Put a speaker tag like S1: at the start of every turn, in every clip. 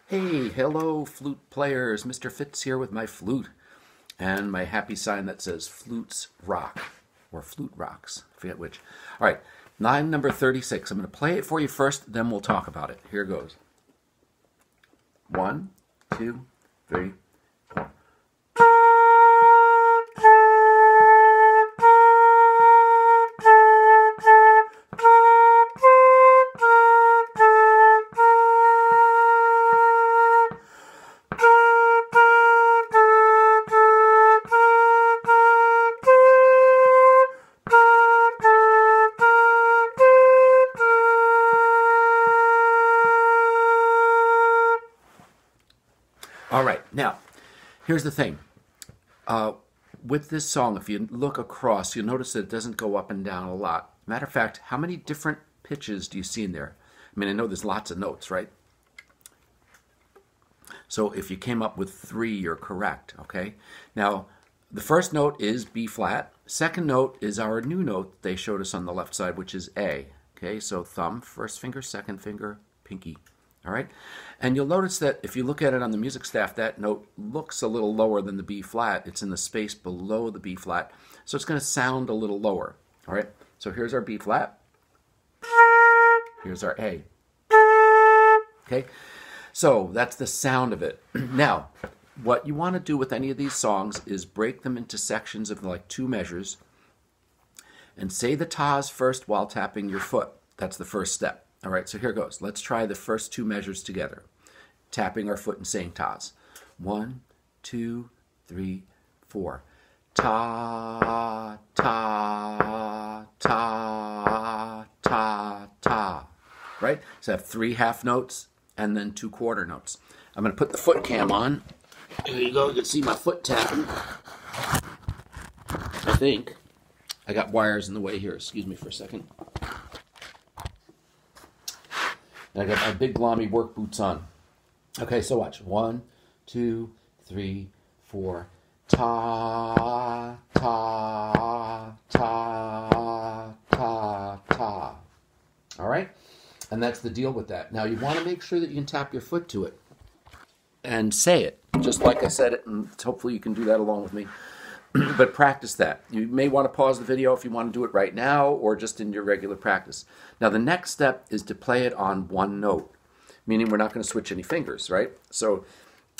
S1: Hey, hello flute players. Mr. Fitz here with my flute and my happy sign that says Flutes Rock or Flute Rocks. I forget which. All right, line number 36. I'm going to play it for you first, then we'll talk about it. Here goes. 1, 2, 3, 4. All right, now, here's the thing. With this song, if you look across, you'll notice that it doesn't go up and down a lot. Matter of fact, how many different pitches do you see in there? I mean, I know there's lots of notes, right? So if you came up with 3, you're correct, okay? Now, the first note is B flat. Second note is our new note they showed us on the left side, which is A. Okay, so thumb, first finger, second finger, pinky. All right, and you'll notice that if you look at it on the music staff, that note looks a little lower than the B flat. It's in the space below the B flat, so it's going to sound a little lower. All right, so here's our B flat. Here's our A. Okay, so that's the sound of it. Now, what you want to do with any of these songs is break them into sections of like 2 measures and say the tas first while tapping your foot. That's the first step. All right, so here goes. Let's try the first 2 measures together, tapping our foot and saying tas. 1, 2, 3, 4. Ta, ta, ta, ta, ta. Right? So I have 3 half notes and then 2 quarter notes. I'm going to put the foot cam on. There you go. You can see my foot tapping. I think. I got wires in the way here. Excuse me for a second. And I got my big glommy work boots on. Okay, so watch. 1, 2, 3, 4. Ta, ta, ta, ta, ta. All right? And that's the deal with that. Now, you want to make sure that you can tap your foot to it and say it, just like I said it, and hopefully you can do that along with me. But practice that. You may want to pause the video if you want to do it right now or just in your regular practice. Now the next step is to play it on 1 note, meaning we're not going to switch any fingers, right? So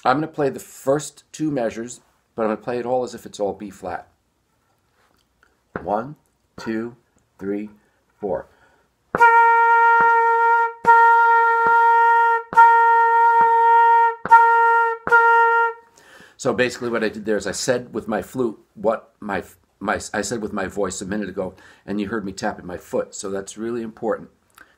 S1: I'm going to play the first 2 measures, but I'm going to play it all as if it's all B flat. 1, 2, 3, 4. So basically what I did there is I said with my flute what I said with my voice a minute ago, and you heard me tapping my foot. So that's really important.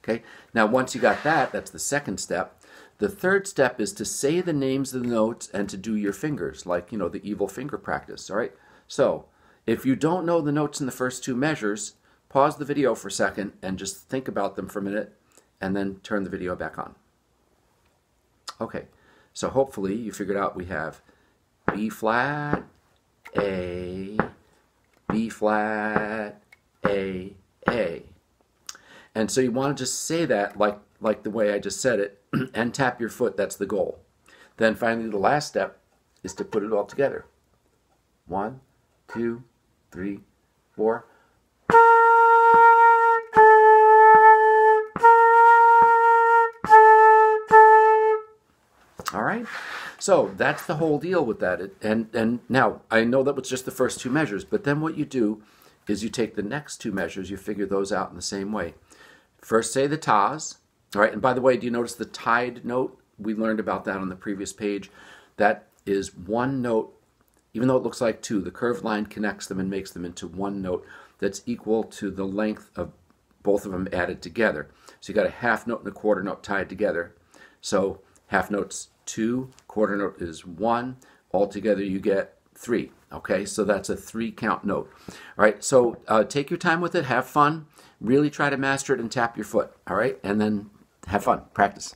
S1: Okay. Now once you got that, that's the second step. The third step is to say the names of the notes and to do your fingers, like, you know, the evil finger practice. All right. So if you don't know the notes in the first 2 measures, pause the video for a second and just think about them for a minute and then turn the video back on. Okay. So hopefully you figured out we have B flat, A, B flat, A. And so you want to just say that like the way I just said it and tap your foot. That's the goal. Then finally the last step is to put it all together. 1, 2, 3, 4. All right? So that's the whole deal with that. And now, I know that was just the first 2 measures, but then what you do is you take the next 2 measures, you figure those out in the same way. First say the tas. All right, and by the way, do you notice the tied note? We learned about that on the previous page. That is 1 note, even though it looks like 2, the curved line connects them and makes them into 1 note that's equal to the length of both of them added together. So you got a half note and a quarter note tied together. So half note's 2, quarter note is 1. Altogether you get 3. Okay, so that's a 3 count note. All right, so take your time with it, have fun, really try to master it and tap your foot. All right, and then have fun, practice.